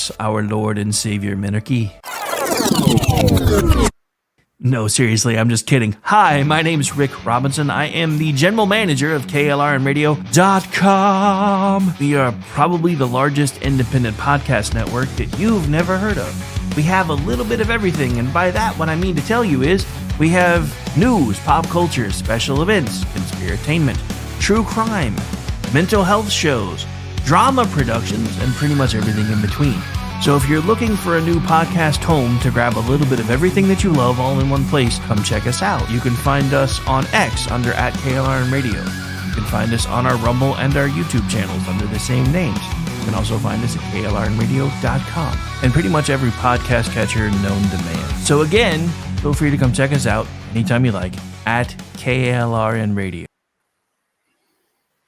us, our Lord and Savior Minarchy. No, seriously, I'm just kidding. Hi, my name's Rick Robinson. I am the general manager of KLRNradio.com. We are probably the largest independent podcast network that you've never heard of. We have a little bit of everything, and by that, what I mean to tell you is we have news, pop culture, special events, conspiratainment, true crime, mental health shows, drama productions, and pretty much everything in between. So if you're looking for a new podcast home to grab a little bit of everything that you love all in one place, come check us out. You can find us on X under @KLRNradio. You can find us on our Rumble and our YouTube channels under the same names. You can also find us at KLRNradio.com and pretty much every podcast catcher known to man. So again, feel free to come check us out anytime you like at KLRNradio.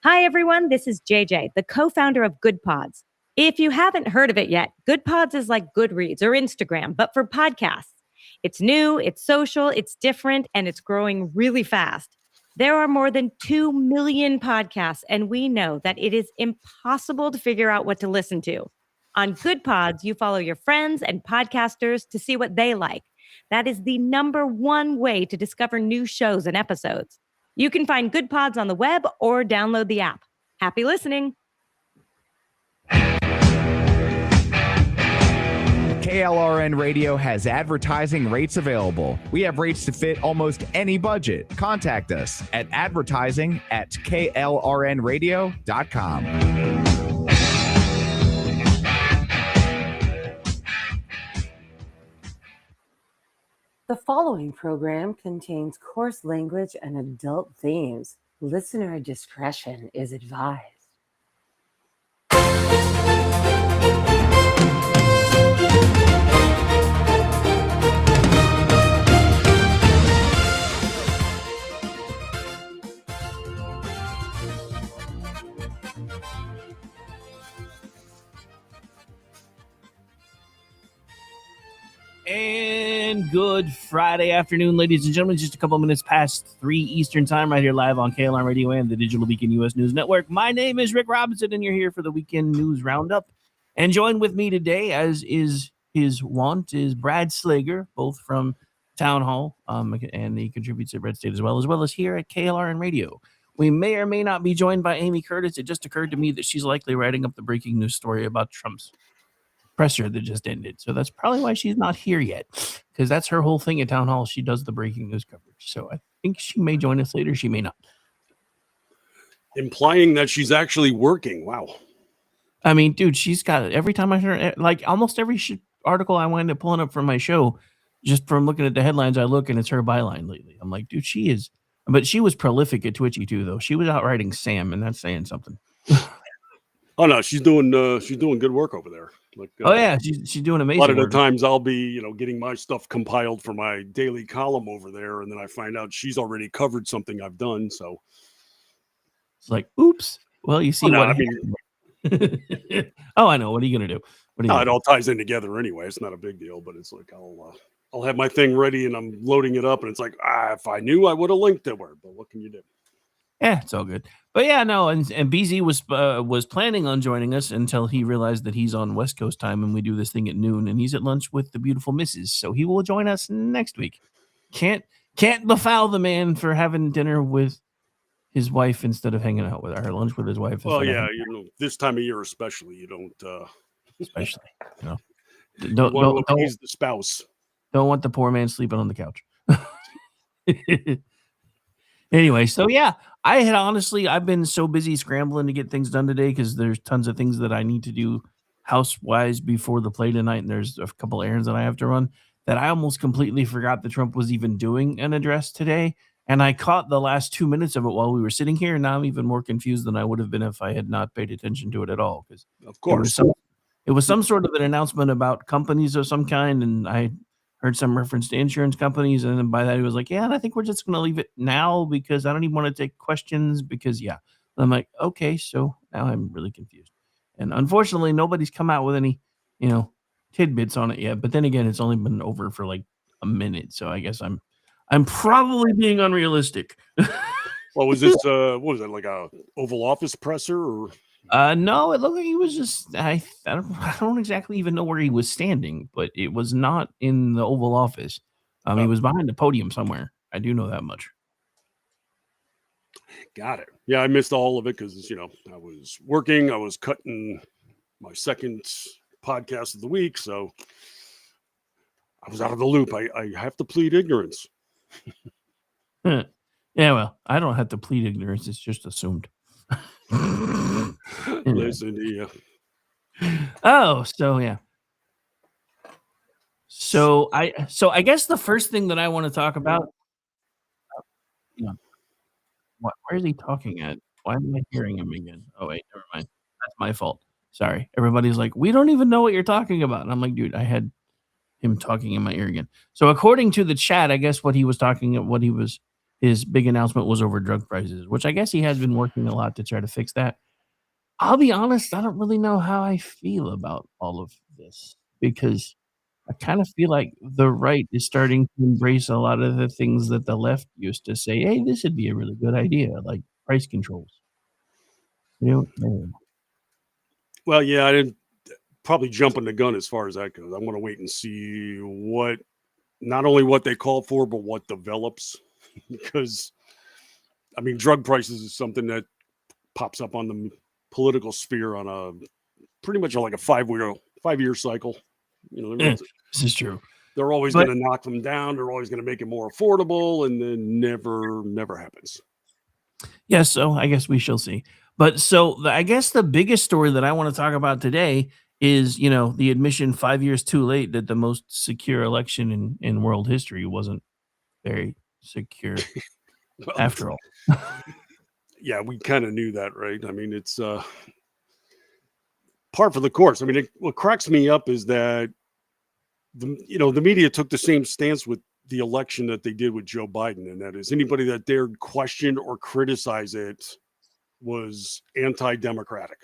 Hi, everyone. This is JJ, the co-founder of Good Pods. If you haven't heard of it yet, Good Pods is like Goodreads or Instagram, but for podcasts. It's new, it's social, it's different, and it's growing really fast. There are more than 2 million podcasts, and we know that it is impossible to figure out what to listen to. On Good Pods, you follow your friends and podcasters to see what they like. That is the #1 way to discover new shows and episodes. You can find Good Pods on the web or download the app. Happy listening. KLRN Radio has advertising rates available. We have rates to fit almost any budget. Contact us at advertising@klrnradio.com. The following program contains coarse language and adult themes. Listener discretion is advised. And good Friday afternoon, ladies and gentlemen. Just a couple minutes past 3 Eastern time, right here live on KLRN Radio and the Digital Beacon U.S. News Network. My name is Rick Robinson, and you're here for the Weekend News Roundup. And join with me today, as is his wont, is Brad Slager, both from Town Hall, and he contributes at Red State as well as here at KLRN Radio. We may or may not be joined by Amy Curtis. It just occurred to me that she's likely writing up the breaking news story about Trump's presser that just ended. So that's probably why she's not here yet, because that's her whole thing at Town Hall. She does the breaking news coverage. So I think she may join us later. She may not. Implying that she's actually working. Wow. I mean, dude, she's got it. Every time I hear, like almost every article I wind up pulling up from my show, just from looking at the headlines, I look and it's her byline lately. I'm like, dude, she is. But she was prolific at Twitchy too, though. She was out writing Sam, and that's saying something. Oh no, she's doing good work over there. Like, oh yeah, she's doing amazing. A lot of the work. times I'll be, getting my stuff compiled for my daily column over there, and then I find out she's already covered something I've done. So it's like, oops. Well, you see what? Oh, I know. What are you gonna do? It all ties in together anyway. It's not a big deal, but it's like I'll have my thing ready and I'm loading it up, and it's like, if I knew, I would have linked to her. But what can you do? Yeah, it's all good. But yeah, no, and BZ was planning on joining us until he realized that he's on West Coast time and we do this thing at noon, and he's at lunch with the beautiful missus. So he will join us next week. Can't befoul the man for having dinner with his wife instead of hanging out with her, lunch with his wife. Well, yeah, this time of year especially, you don't especially, don't appease the spouse. Don't want the poor man sleeping on the couch. Anyway, so yeah, I've been so busy scrambling to get things done today because there's tons of things that I need to do house-wise before the play tonight, and there's a couple errands that I have to run, that I almost completely forgot that Trump was even doing an address today, and I caught the last 2 minutes of it while we were sitting here, and now I'm even more confused than I would have been if I had not paid attention to it at all. Because of course, it was some sort of an announcement about companies of some kind, and I heard some reference to insurance companies, and then by that he was like, yeah, and I think we're just going to leave it now because I don't even want to take questions because, yeah. And I'm like, okay, so now I'm really confused. And unfortunately, nobody's come out with any, tidbits on it yet. But then again, it's only been over for like a minute, so I guess I'm probably being unrealistic. Well, was this, what was it, like a Oval Office presser? Or No, it looked like he was just I don't exactly even know where he was standing, but it was not in the Oval Office. He Oh, was behind the podium somewhere. I do know that much. got it. Yeah, I missed all of it because I was working. I was cutting my second podcast of the week, so I was out of the loop. I have to plead ignorance. Huh. Yeah, well, I don't have to plead ignorance. It's just assumed. Anyway. Listen to you. Oh, so yeah. So I guess the first thing that I want to talk about. Yeah. Where is he talking at? Why am I hearing him again? Oh wait, never mind. That's my fault. Sorry. Everybody's like, we don't even know what you're talking about. And I'm like, dude, I had him talking in my ear again. So according to the chat, I guess his big announcement was over drug prices, which I guess he has been working a lot to try to fix that. I'll be honest, I don't really know how I feel about all of this because I kind of feel like the right is starting to embrace a lot of the things that the left used to say, hey, this would be a really good idea, like price controls. Anyway. Well, yeah, I didn't probably jumping the gun as far as that goes. I'm going to wait and see not only what they call for, but what develops. Because, I mean, drug prices is something that pops up on the political sphere on a pretty much like a 5-year cycle. This is true. They're always going to knock them down. They're always going to make it more affordable, and then never happens. Yeah, so I guess we shall see. But so I guess the biggest story that I want to talk about today is, the admission 5 years too late that the most secure election in world history wasn't very secure Well, after all. Yeah, we kind of knew that, right? I mean, it's par for the course. I mean, what cracks me up is that the media took the same stance with the election that they did with Joe Biden, and that is anybody that dared question or criticize it was anti-democratic.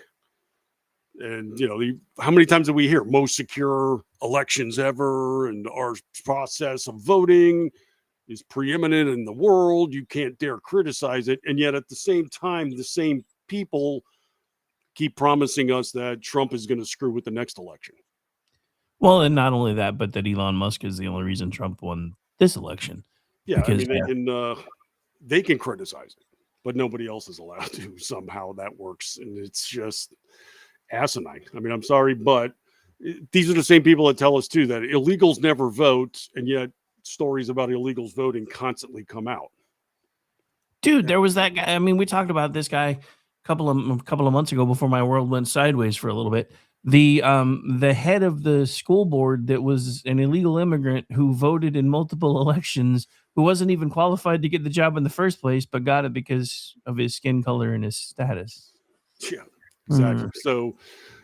And how many times did we hear most secure elections ever, and our process of voting is preeminent in the world, you can't dare criticize it. And yet at the same time, the same people keep promising us that Trump is going to screw with the next election. Well, and not only that, but that Elon Musk is the only reason Trump won this election. Yeah, because, I mean, they can criticize it, but nobody else is allowed to. Somehow that works, and it's just asinine. I mean, I'm sorry, but these are the same people that tell us too that illegals never vote, and yet stories about illegals voting constantly come out. Dude, there was that guy. I mean, we talked about this guy a couple of months ago before my world went sideways for a little bit. The head of the school board that was an illegal immigrant who voted in multiple elections, who wasn't even qualified to get the job in the first place, but got it because of his skin color and his status. Yeah, exactly. So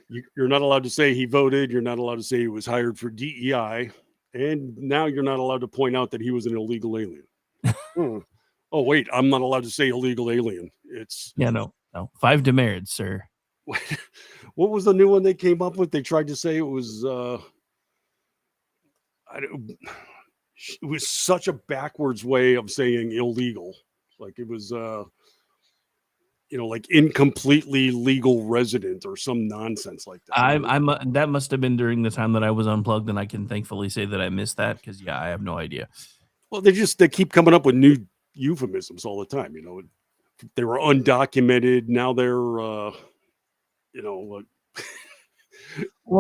you're not allowed to say he voted. You're not allowed to say he was hired for DEI. And now you're not allowed to point out that he was an illegal alien. Oh, wait, I'm not allowed to say illegal alien. No. 5 demerits, sir. What was the new one they came up with? They tried to say it was it was such a backwards way of saying illegal. Like it was like incompletely legal resident or some nonsense like that. That must have been during the time that I was unplugged, and I can thankfully say that I missed that because I have no idea. Well, they keep coming up with new euphemisms all the time. They were undocumented. Now they're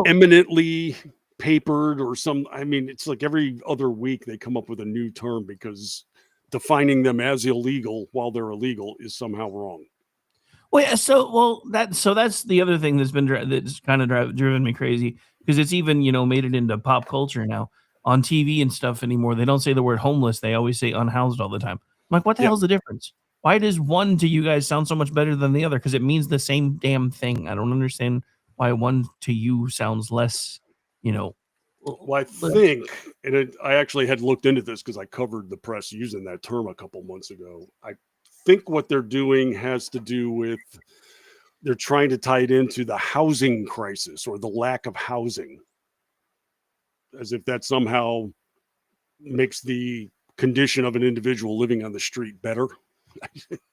eminently papered or some. I mean, it's like every other week they come up with a new term because defining them as illegal while they're illegal is somehow wrong. Well, yeah. That's the other thing that's kind of driven me crazy because it's even made it into pop culture now on TV and stuff anymore. They don't say the word homeless; they always say unhoused all the time. I'm like, what the hell's the difference? Why does one to you guys sound so much better than the other? Because it means the same damn thing. I don't understand why one to you sounds less. Well, I think, and I actually had looked into this because I covered the press using that term a couple months ago. I think what they're doing has to do with they're trying to tie it into the housing crisis or the lack of housing, as if that somehow makes the condition of an individual living on the street better.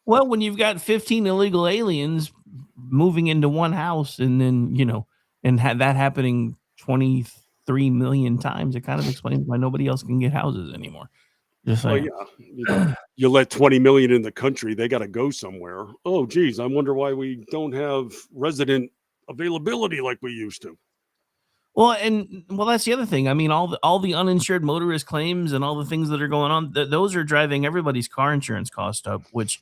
Well, when you've got 15 illegal aliens moving into one house and then, and had that happening 23 million times, it kind of explains why nobody else can get houses anymore. Just Well, saying. yeah. You let 20 million in the country, they got to go somewhere. Oh, geez, I wonder why we don't have resident availability like we used to. Well, that's the other thing. I mean, all the uninsured motorist claims and all the things that are going on, those are driving everybody's car insurance cost up, which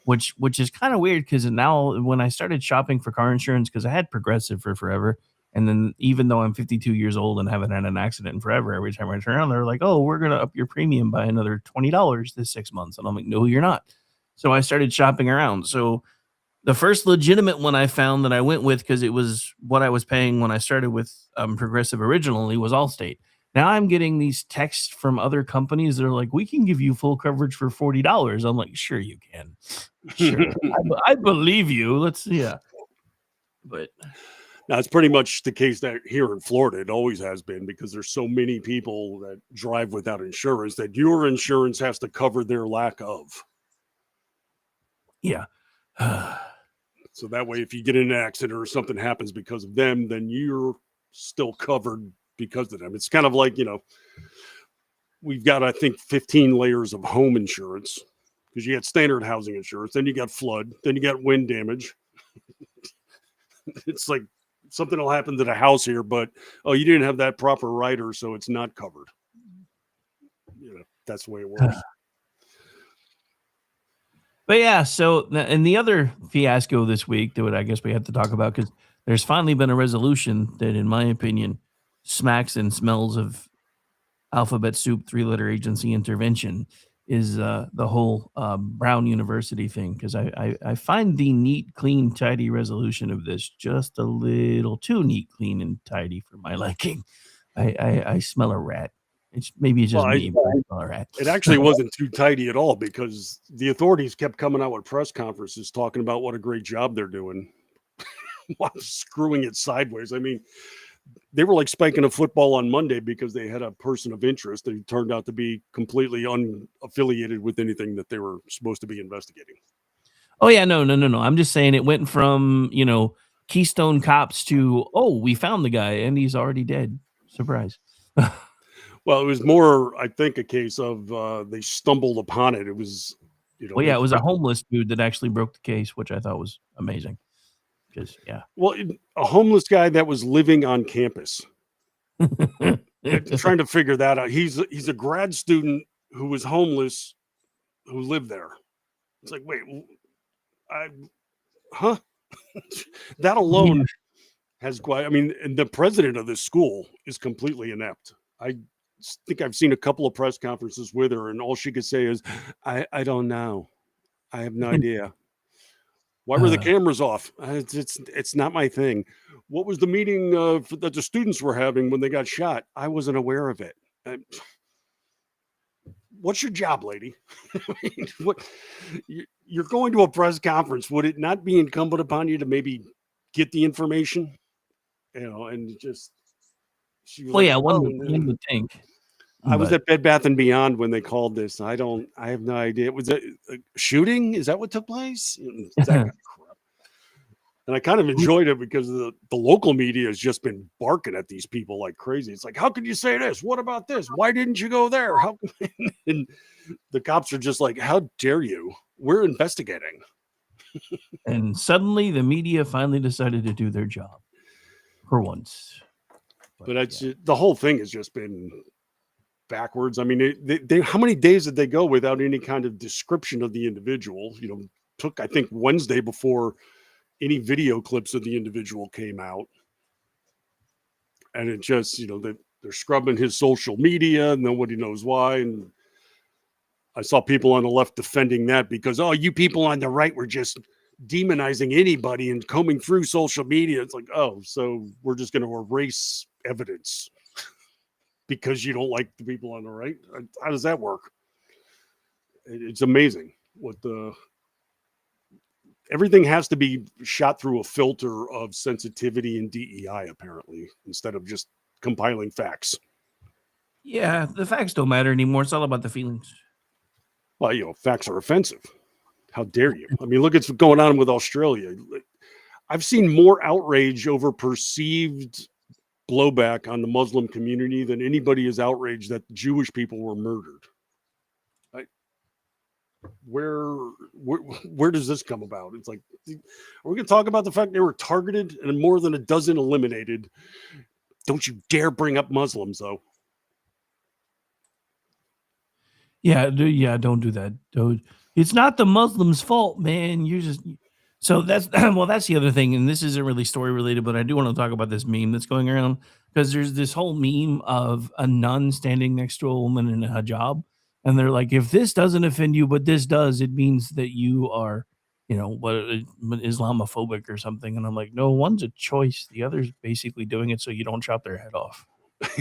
is kind of weird because now when I started shopping for car insurance, because I had Progressive for forever, and then even though I'm 52 years old and haven't had an accident in forever, every time I turn around, they're like, "Oh, we're gonna up your premium by another $20 this 6 months," and I'm like, "No, you're not." So I started shopping around. So the first legitimate one I found that I went with, because it was what I was paying when I started with Progressive originally, was Allstate. Now I'm getting these texts from other companies that are like, "We can give you full coverage for $40." I'm like, "Sure you can. Sure. I believe you. Let's, yeah." But now it's pretty much the case that here in Florida, it always has been, because there's so many people that drive without insurance that your insurance has to cover their lack of. yeah. So that way, if you get in an accident or something happens because of them, then you're still covered because of them. It's kind of like, we've got, I think, 15 layers of home insurance, because you got standard housing insurance, then you got flood, then you got wind damage. It's like something will happen to the house here, but, oh, you didn't have that proper rider, so it's not covered. That's the way it works. But yeah, so and the other fiasco this week that I guess we have to talk about, because there's finally been a resolution that, in my opinion, smacks and smells of alphabet soup, 3-letter agency intervention, is the whole Brown University thing. Because I find the neat, clean, tidy resolution of this just a little too neat, clean, and tidy for my liking. I smell a rat. Maybe it's just me, but I smell a rat. It actually wasn't too tidy at all, because the authorities kept coming out with press conferences talking about what a great job they're doing while screwing it sideways. I mean, they were like spiking a football on Monday because they had a person of interest that turned out to be completely unaffiliated with anything that they were supposed to be investigating. Oh, yeah, no. I'm just saying it went from, Keystone Cops to, oh, we found the guy and he's already dead. Surprise. Well, it was more, I think, a case of they stumbled upon it. It was, Well, yeah, it was a homeless dude that actually broke the case, which I thought was amazing. Because, yeah. Well, a homeless guy that was living on campus. Trying to figure that out. He's a grad student who was homeless, who lived there. It's like, wait, that alone has quite. I mean, and the president of this school is completely inept. I think I've seen a couple of press conferences with her, and all she could say is, "I don't know. I have no idea. Why were the cameras off? It's not my thing. What was the meeting that the students were having when they got shot? I wasn't aware of it. What's your job, lady? What you're going to a press conference? Would it not be incumbent upon you to maybe get the information? And just she was one would think. I was at Bed Bath & Beyond when they called this. I have no idea. Was it a shooting? Is that what took place? That kind of crap. And I kind of enjoyed it because the local media has just been barking at these people like crazy. It's like, how could you say this? What about this? Why didn't you go there? And the cops are just like, how dare you? We're investigating. And suddenly the media finally decided to do their job for once. But the whole thing has just been backwards. I mean, they how many days did they go without any kind of description of the individual? Took, I think, Wednesday before any video clips of the individual came out. And it just, they're scrubbing his social media. Nobody knows why. And I saw people on the left defending that because, oh, you people on the right were just demonizing anybody and combing through social media. It's like, oh, so we're just going to erase evidence because you don't like the people on the right? How does that work? It's amazing what everything has to be shot through a filter of sensitivity and DEI, apparently, instead of just compiling facts. Yeah, the facts don't matter anymore. It's all about the feelings. Well, facts are offensive. How dare you? I mean, look at what's going on with Australia. I've seen more outrage over perceived blowback on the Muslim community than anybody is outraged that Jewish people were murdered. Where does this come about? It's like, are we going to talk about the fact they were targeted and more than a dozen eliminated? Don't you dare bring up Muslims, though. Yeah, don't do that. It's not the Muslims' fault, man. You're just so that's that's the other thing, and this isn't really story related, but I do want to talk about this meme that's going around because there's this whole meme of a nun standing next to a woman in a hijab, and they're like, if this doesn't offend you, but this does, it means that you are, Islamophobic or something. And I'm like, no, one's a choice. The other's basically doing it so you don't chop their head off.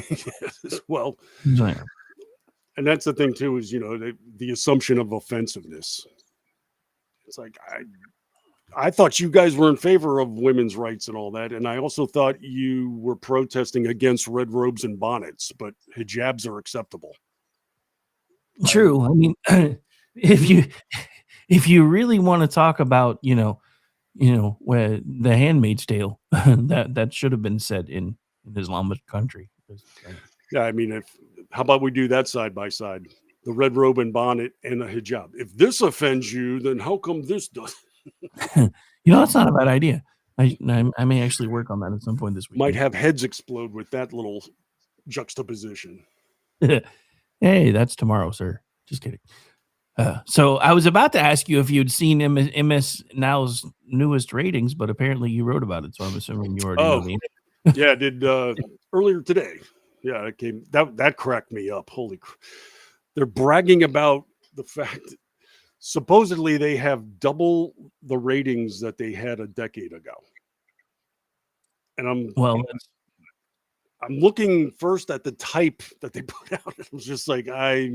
Yes, well, and that's the thing too, is, the assumption of offensiveness. It's like, I thought you guys were in favor of women's rights and all that. And I also thought you were protesting against red robes and bonnets, but hijabs are acceptable. True. I mean, if you really want to talk about, where the Handmaid's Tale, that should have been said in an Islamic country. Yeah, I mean, how about we do that side by side? The red robe and bonnet and a hijab. If this offends you, then how come this does? That's not a bad idea. I may actually work on that at some point this week. Might have heads explode with that little juxtaposition. Hey, that's tomorrow, sir. Just kidding. So I was about to ask you if you'd seen MS Now's newest ratings, but apparently you wrote about it, so I'm assuming you already know me. Yeah, I did earlier today. Yeah, it came that cracked me up. Holy crap. They're bragging about the fact that supposedly they have double the ratings that they had a decade ago. And I'm looking first at the type that they put out. It was just like, I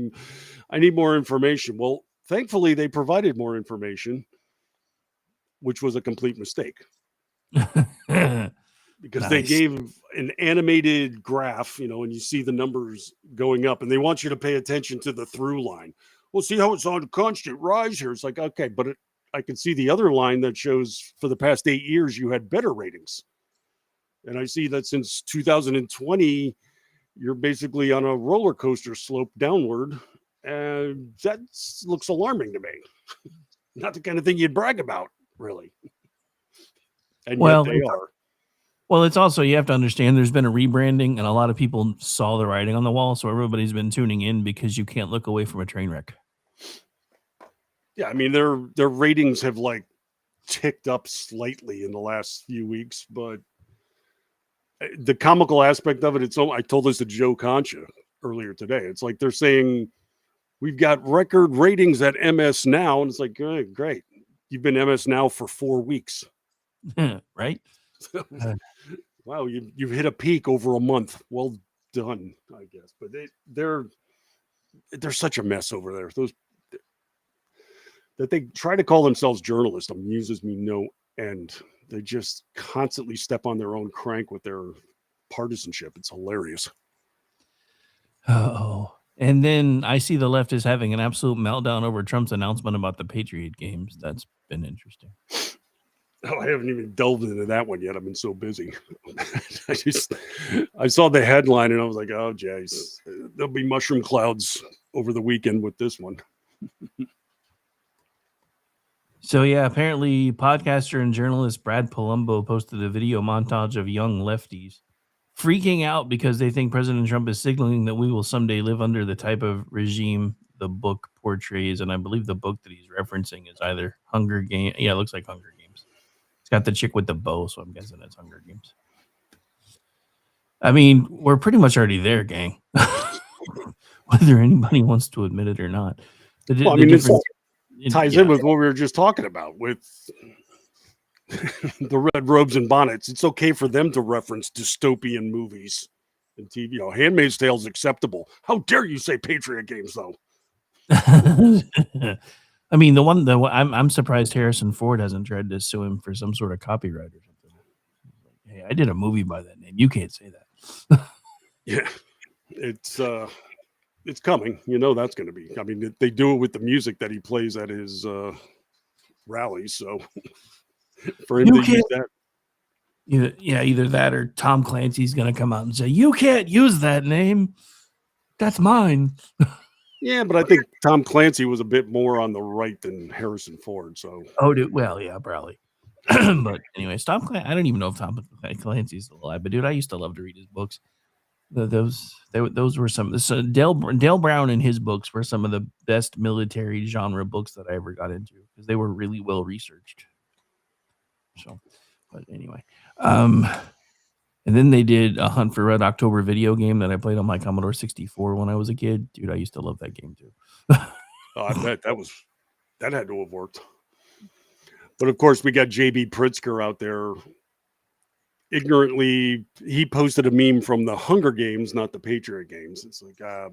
need more information. Well, thankfully they provided more information, which was a complete mistake. Because Nice. They gave an animated graph, and you see the numbers going up, and they want you to pay attention to the through line. Well, see how it's on a constant rise here. It's like, okay, but I can see the other line that shows for the past 8 years you had better ratings. And I see that since 2020, you're basically on a roller coaster slope downward. And that looks alarming to me. Not the kind of thing you'd brag about, really. And yet they are. Well, it's also, you have to understand there's been a rebranding and a lot of people saw the writing on the wall. So everybody's been tuning in because you can't look away from a train wreck. Yeah, I mean, their ratings have ticked up slightly in the last few weeks, but the comical aspect of it, I told this to Joe Concha earlier today. It's like they're saying we've got record ratings at MS Now, and it's like, great. You've been MS Now for 4 weeks. Right? Wow, you've hit a peak over a month. Well done, I guess. But they're such a mess over there. That they try to call themselves journalists amuses me no end. They just constantly step on their own crank with their partisanship. It's hilarious. Oh, and then I see the left is having an absolute meltdown over Trump's announcement about the Patriot games. That's been interesting. Oh, I haven't even delved into that one yet. I've been so busy. I saw the headline and I was like, oh, geez, there'll be mushroom clouds over the weekend with this one. So, yeah, apparently podcaster and journalist Brad Palumbo posted a video montage of young lefties freaking out because they think President Trump is signaling that we will someday live under the type of regime the book portrays. And I believe the book that he's referencing is either Hunger Games. Yeah, it looks like Hunger Games. It's got the chick with the bow, so I'm guessing it's Hunger Games. I mean, we're pretty much already there, gang. Whether anybody wants to admit it or not. It ties in with what we were just talking about with the red robes and bonnets. It's okay for them to reference dystopian movies and TV. Handmaid's Tale is acceptable. How dare you say Patriot games, though? I mean, I'm surprised Harrison Ford hasn't tried to sue him for some sort of copyright or something. Hey, I did a movie by that name. You can't say that. Yeah, it's coming. That's going to be. I mean, they do it with the music that he plays at his rallies. So for him to use that, Either that or Tom Clancy's going to come out and say, "You can't use that name. That's mine." Yeah, but I think Tom Clancy was a bit more on the right than Harrison Ford. So, Well, yeah, probably. But anyway, Tom Clancy. I don't even know if Tom Clancy's still alive. But dude, I used to love to read his books. Those were some. So Dale Brown and his books were some of the best military genre books that I ever got into because they were really well researched. So, but anyway, and then they did a Hunt for Red October video game that I played on my Commodore 64 when I was a kid. Dude, I used to love that game too. I bet that had to have worked. But of course, we got JB Pritzker out there. Ignorantly, he posted a meme from the Hunger Games, not the Patriot Games. It's like, go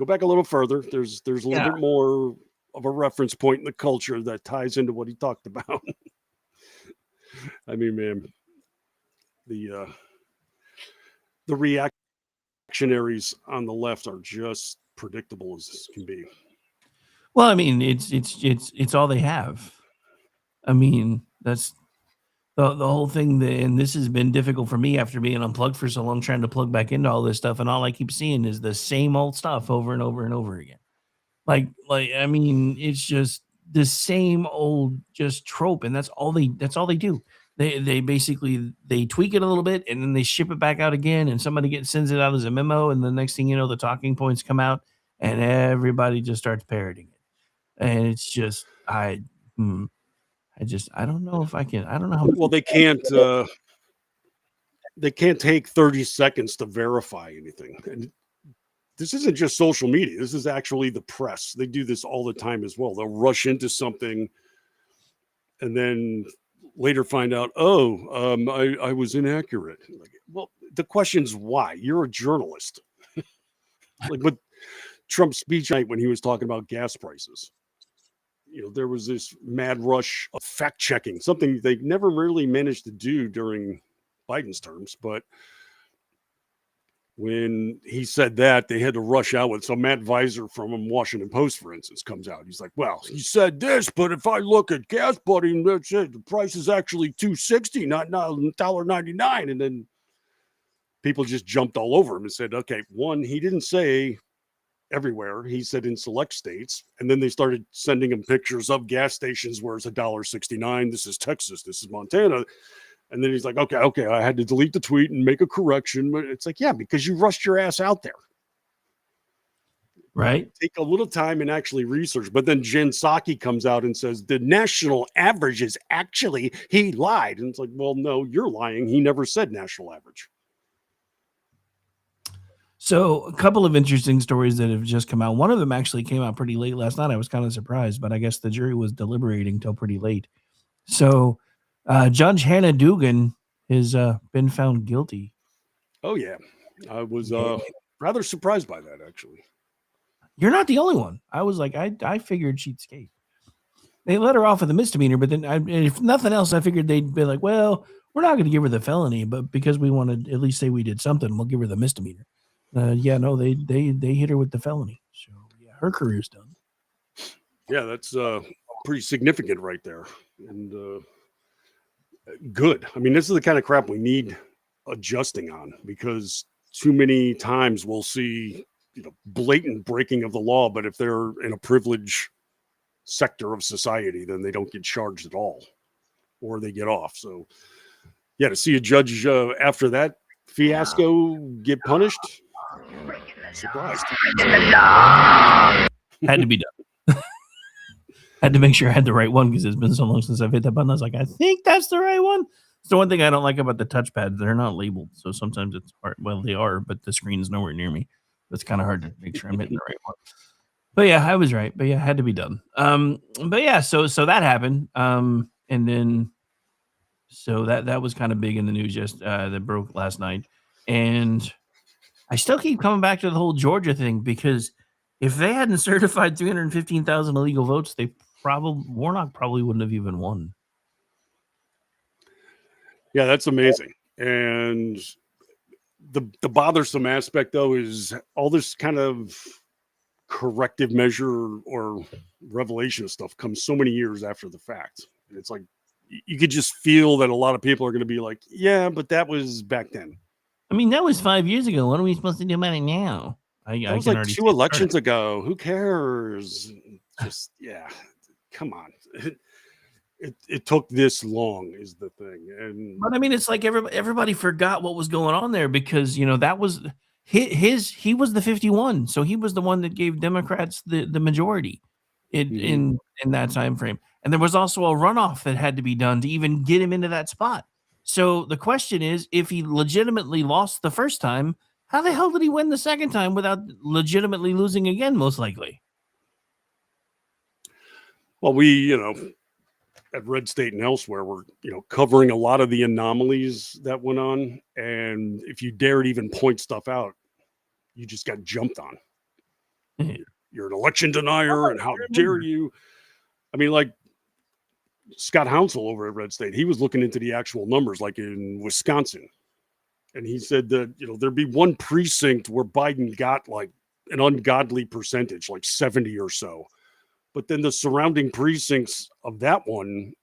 back a little further. There's a little bit more of a reference point in the culture that ties into what he talked about. I mean, man, the reactionaries on the left are just predictable as can be. Well, I mean, it's all they have. I mean, that's the whole thing. And this has been difficult for me after being unplugged for so long, trying to plug back into all this stuff, and all I keep seeing is the same old stuff over and over and over again. Like I mean, it's just the same old just trope, and that's all they do. They basically they tweak it a little bit, and then they ship it back out again, and somebody sends it out as a memo, and the next thing you know, the talking points come out, and everybody just starts parroting it. And it's just I don't know if I can. I don't know how. Well, they can't take 30 seconds to verify anything. And this isn't just social media. This is actually the press. They do this all the time as well. They'll rush into something and then later find out, I was inaccurate. Like, well, the question's why? You're a journalist. Like with Trump's speech night when he was talking about gas prices. There was this mad rush of fact checking, something they never really managed to do during Biden's terms. But when he said that, they had to rush out with some Matt Visor from Washington Post, for instance, comes out. He's like, well, he said this, but if I look at Gas Buddy, the price is actually $2.60, not $1.99. And then people just jumped all over him and said, okay, one, he didn't say everywhere. He said in select states, and then they started sending him pictures of gas stations where it's $1.69. This is Texas. This is Montana. And then he's like, okay, I had to delete the tweet and make a correction. But it's like, yeah, because you rushed your ass out there. Right. Take a little time and actually research. But then Jen Psaki comes out and says the national average is actually, he lied. And it's like, well, no, you're lying. He never said national average. So a couple of interesting stories that have just come out. One of them actually came out pretty late last night. I was kind of surprised, but I guess the jury was deliberating till pretty late. So Judge Hannah Dugan has been found guilty. Oh, yeah. I was rather surprised by that, actually. You're not the only one. I was like, I figured she'd escape. They let her off with a misdemeanor, but then if nothing else, I figured they'd be like, well, we're not going to give her the felony, but because we want to at least say we did something, we'll give her the misdemeanor. They hit her with the felony. So yeah, her career's done. Yeah, that's pretty significant right there. And good. I mean, this is the kind of crap we need adjusting on, because too many times we'll see, blatant breaking of the law, but if they're in a privileged sector of society, then they don't get charged at all, or they get off. So yeah, to see a judge after that fiasco get punished, surprised. Had to be done. Had to make sure I had the right one because it's been so long since I've hit that button. I was like, I think that's the right one. It's the one thing I don't like about the touchpads. They're not labeled. So sometimes it's hard. Well, they are, but the screen's nowhere near me. It's kind of hard to make sure I'm hitting the right one. But yeah, I was right. But yeah, it had to be done. But yeah, so that happened. And then so that was kind of big in the news just that broke last night. And I still keep coming back to the whole Georgia thing, because if they hadn't certified 315,000 illegal votes, Warnock probably wouldn't have even won. Yeah, that's amazing. And the bothersome aspect, though, is all this kind of corrective measure or revelation of stuff comes so many years after the fact. And it's like, you could just feel that a lot of people are going to be like, yeah, but that was back then. I mean, that was 5 years ago. What are we supposed to do about it now? That was like 2 elections ago. Who cares? Just, yeah, come on. It took this long is the thing. And But I mean, it's like everybody forgot what was going on there because, that was he was the 51. So he was the one that gave Democrats the majority in that time frame. And there was also a runoff that had to be done to even get him into that spot. So the question is, if he legitimately lost the first time, how the hell did he win the second time without legitimately losing again, most likely? Well, we, at Red State and elsewhere, we're, covering a lot of the anomalies that went on. And if you dared even point stuff out, you just got jumped on. You're an election denier, and how dare you? I mean, like Scott Hounsel over at Red State, he was looking into the actual numbers, like in Wisconsin. And he said that, there'd be one precinct where Biden got like an ungodly percentage, like 70 or so. But then the surrounding precincts of that one,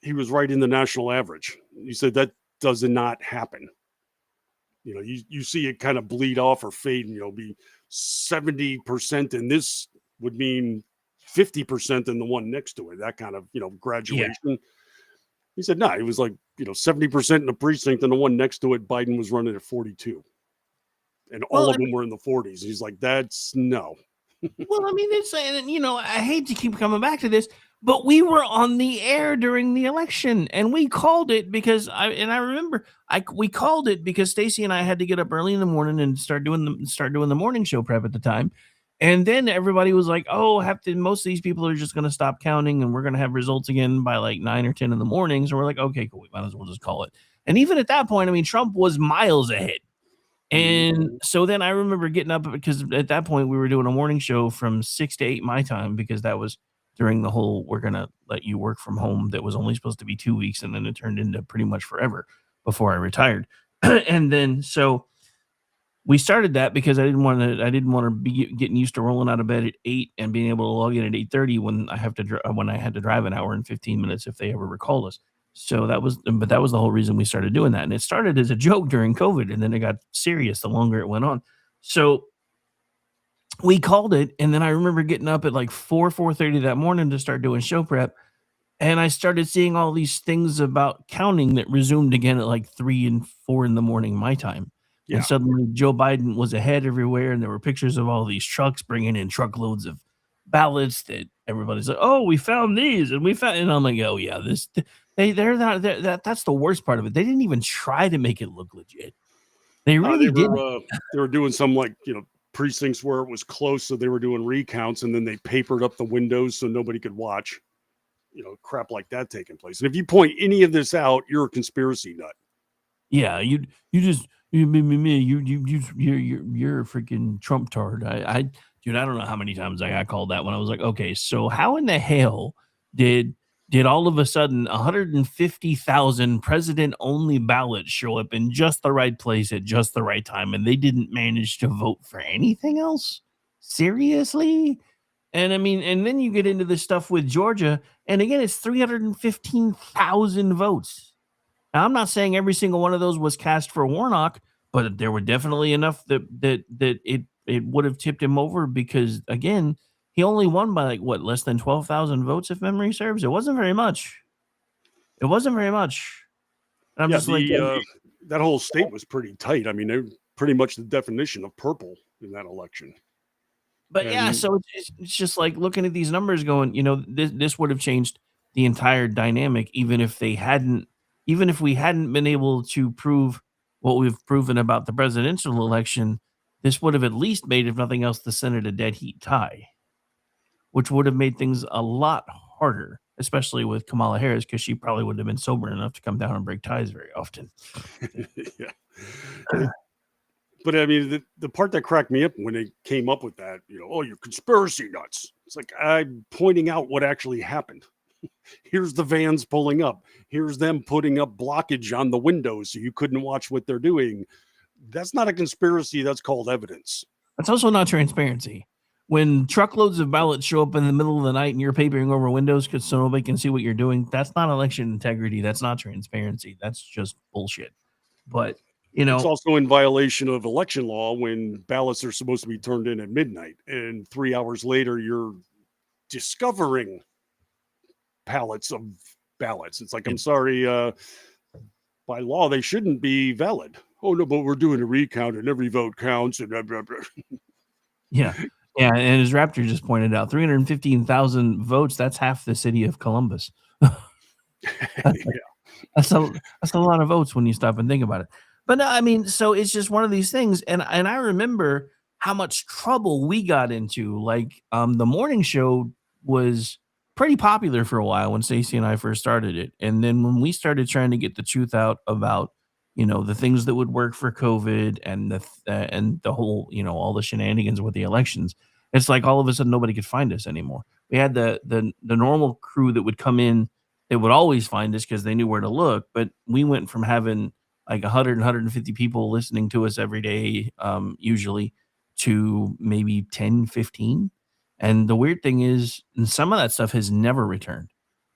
he was right in the national average. He said that does not happen. You see it kind of bleed off or fade, and be 70%, and this would mean 50% in the one next to it. That kind of, graduation. Yeah. He said, no, it was like, 70% in the precinct, and the one next to it, Biden was running at 42. And all of them were in the 40s. He's like, that's no. Well, I mean, it's, I hate to keep coming back to this, but we were on the air during the election, and we called it because I remember we called it because Stacey and I had to get up early in the morning and start doing the morning show prep at the time. And then everybody was like, oh, most of these people are just going to stop counting, and we're going to have results again by like 9 or 10 in the morning. So we're like, okay, cool. We might as well just call it. And even at that point, I mean, Trump was miles ahead. And so then I remember getting up because at that point we were doing a morning show from 6 to 8 my time, because that was during the whole, we're going to let you work from home that was only supposed to be 2 weeks. And then it turned into pretty much forever before I retired. And then, so we started that because I didn't want to be getting used to rolling out of bed at 8 and being able to log in at 8:30 when I had to drive an hour and 15 minutes if they ever recall us. So that was the whole reason we started doing that. And it started as a joke during COVID, and then it got serious the longer it went on. So we called it. And then I remember getting up at like 4:30 that morning to start doing show prep. And I started seeing all these things about counting that resumed again at like 3 and 4 in the morning, my time. Yeah. And suddenly Joe Biden was ahead everywhere. And there were pictures of all these trucks bringing in truckloads of ballots that everybody's like, oh, we found these. And I'm like, oh yeah, that's the worst part of it. They didn't even try to make it look legit. They really didn't. They were doing some precincts where it was close. So they were doing recounts, and then they papered up the windows so nobody could watch, crap like that taking place. And if you point any of this out, you're a conspiracy nut. Yeah. You're a freaking Trump tard. Dude, I don't know how many times I got called that when I was like, okay, so how in the hell did all of a sudden 150,000 president-only ballots show up in just the right place at just the right time, and they didn't manage to vote for anything else? Seriously? And I mean, and then you get into this stuff with Georgia, and again, it's 315,000 votes. Now, I'm not saying every single one of those was cast for Warnock, but there were definitely enough that it would have tipped him over, because again, he only won by less than 12,000 votes, if memory serves. It wasn't very much. And I'm just that whole state was pretty tight. I mean, they're pretty much the definition of purple in that election. But so it's just like looking at these numbers going, this would have changed the entire dynamic, even if we hadn't been able to prove what we've proven about the presidential election. This would have at least made, if nothing else, the Senate a dead heat tie, which would have made things a lot harder, especially with Kamala Harris, because she probably wouldn't have been sober enough to come down and break ties very often. Yeah. But I mean, the part that cracked me up when they came up with that, oh, you're conspiracy nuts. It's like, I'm pointing out what actually happened. Here's the vans pulling up. Here's them putting up blockage on the windows so you couldn't watch what they're doing. That's not a conspiracy. That's called evidence. That's also not transparency. when truckloads of ballots show up in the middle of the night and you're papering over windows because so nobody can see what you're doing, that's not election integrity. That's not transparency. That's just bullshit. But it's also in violation of election law when ballots are supposed to be turned in at midnight, and 3 hours later you're discovering pallets of ballots. It's like, I'm sorry, by law they shouldn't be valid. Oh no, but we're doing a recount and every vote counts and blah, blah, blah. Yeah. And as Raptor just pointed out, 315,000 votes, that's half the city of Columbus. That's a lot of votes when you stop and think about it. But no, I mean, so it's just one of these things. And I remember how much trouble we got into. Like the morning show was pretty popular for a while when Stacey and I first started it. And then when we started trying to get the truth out about, the things that would work for COVID and the whole, all the shenanigans with the elections, it's like all of a sudden nobody could find us anymore. We had the normal crew that would come in. They would always find us because they knew where to look. But we went from having like 100, 150 people listening to us every day, usually, to maybe 10, 15. And the weird thing is, some of that stuff has never returned.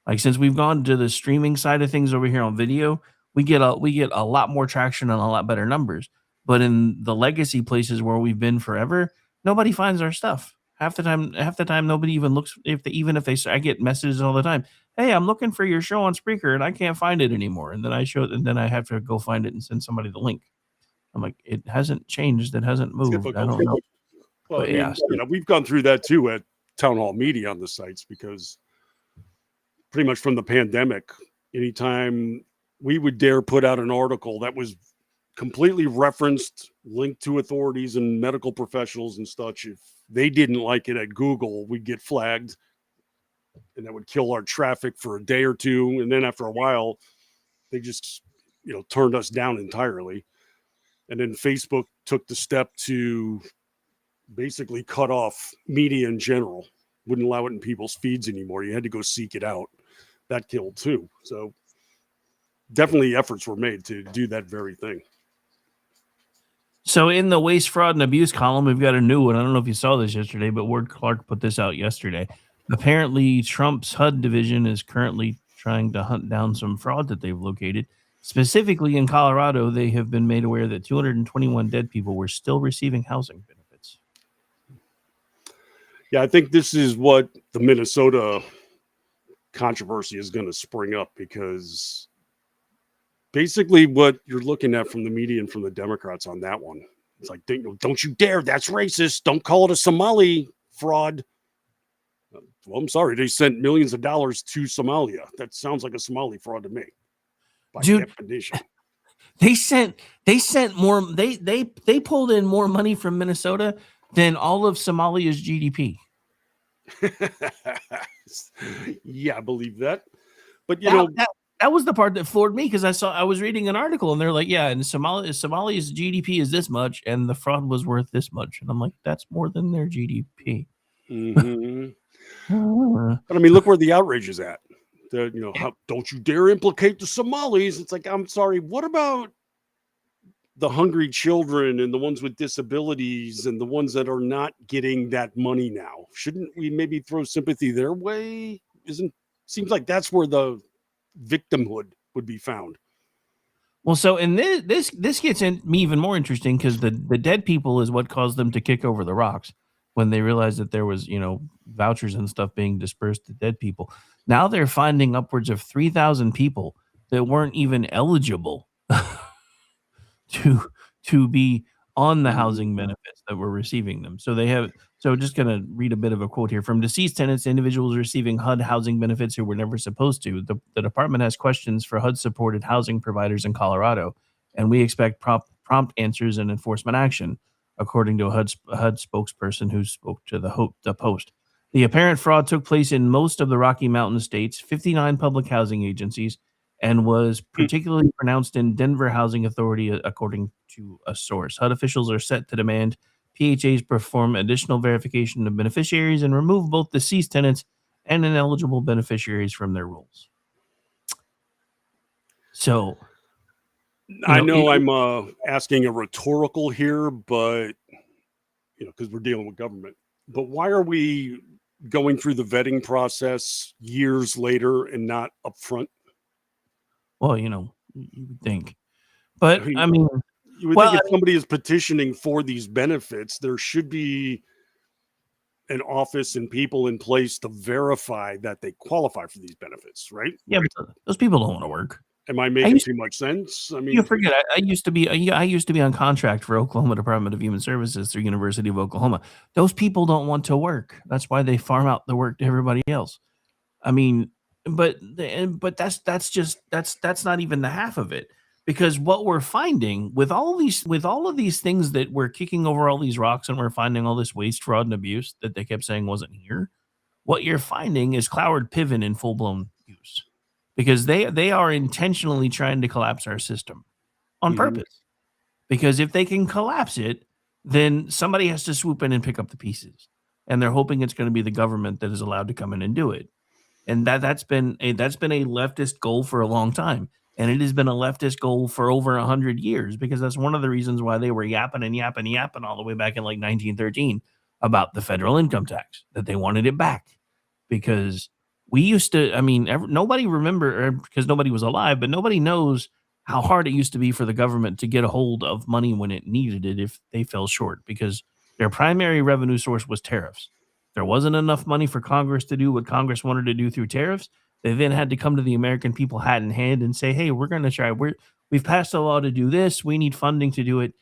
Like since we've gone to the streaming side of things over here on video, we get a lot more traction and a lot better numbers. But in the legacy places where we've been forever, nobody finds our stuff. Half the time, nobody even looks. I get messages all the time. Hey, I'm looking for your show on Spreaker and I can't find it anymore. And then I have to go find it and send somebody the link. I'm like, it hasn't changed. It hasn't moved. I don't know. Well, we've gone through that too at Town Hall Media on the sites, because pretty much from the pandemic, anytime we would dare put out an article that was completely referenced, linked to authorities and medical professionals and such, if they didn't like it at Google, we'd get flagged, and that would kill our traffic for a day or two. And then after a while, they just, turned us down entirely. And then Facebook took the step to basically cut off media in general, wouldn't allow it in people's feeds anymore. You had to go seek it out. That killed too. So definitely efforts were made to do that very thing. So in the waste, fraud, and abuse column, we've got a new one. I don't know if you saw this yesterday, but Ward Clark put this out yesterday. Apparently, Trump's HUD division is currently trying to hunt down some fraud that they've located. Specifically in Colorado, they have been made aware that 221 dead people were still receiving housing benefits. Yeah, I think this is what the Minnesota controversy is going to spring up, because basically what you're looking at from the media and from the Democrats on that one, it's like, don't you dare, that's racist. Don't call it a Somali fraud. Well, I'm sorry, they sent millions of dollars to Somalia. That sounds like a Somali fraud to me, by definition. They sent more. They pulled in more money from Minnesota than all of Somalia's GDP. Yeah, I believe that. But that was the part that floored me, because I was reading an article and they're like, yeah, and Somalia's GDP is this much and the fraud was worth this much, and I'm like, that's more than their GDP. Mm-hmm. But I mean, look where the outrage is at. How don't you dare implicate the Somalis? It's like, I'm sorry, what about the hungry children and the ones with disabilities and the ones that are not getting that money now? Shouldn't we maybe throw sympathy their way? Seems like that's where the victimhood would be found. Well, so and this gets me even more interesting, because the dead people is what caused them to kick over the rocks when they realized that there was, vouchers and stuff being dispersed to dead people. Now they're finding upwards of 3,000 people that weren't even eligible to be on the housing benefits that were receiving them. So just going to read a bit of a quote here. From deceased tenants, individuals receiving HUD housing benefits who were never supposed to. The department has questions for HUD-supported housing providers in Colorado, and we expect prompt answers and enforcement action, according to a HUD spokesperson who spoke to the Post. The apparent fraud took place in most of the Rocky Mountain states, 59 public housing agencies, and was particularly pronounced in Denver Housing Authority, according to a source. HUD officials are set to demand PHAs perform additional verification of beneficiaries and remove both deceased tenants and ineligible beneficiaries from their rolls. So, I know I'm asking a rhetorical here, but because we're dealing with government. But why are we going through the vetting process years later and not upfront? Well, you would think. But I I mean, mean, you would well, think if somebody is petitioning for these benefits, there should be an office and people in place to verify that they qualify for these benefits, right? yeah, but those people don't want to work. Am I I making used too much sense? I You mean, forget, I used to be I used to be on contract for Oklahoma Department of Human Services through University of Oklahoma. Those people don't want to work. That's why they farm out the work to everybody else. I mean, but that's not even the half of it. Because what we're finding with all of these things that we're kicking over all these rocks and we're finding all this waste, fraud, and abuse that they kept saying wasn't here, what you're finding is Cloward Piven in full blown use. Because they are intentionally trying to collapse our system on Mhm. purpose. Because if they can collapse it, then somebody has to swoop in and pick up the pieces. And they're hoping it's going to be the government that is allowed to come in and do it. And that's been a leftist goal for a long time. And it has been a leftist goal for over 100 years, because that's one of the reasons why they were yapping all the way back in like 1913 about the federal income tax, that they wanted it back. Because we used to, I mean, nobody because nobody was alive, but nobody knows how hard it used to be for the government to get a hold of money when it needed it if they fell short, because their primary revenue source was tariffs. There wasn't enough money for Congress to do what Congress wanted to do through tariffs. They then had to come to the American people hat in hand and say, hey, we're going to try. We've passed a law to do this. We need funding to do it.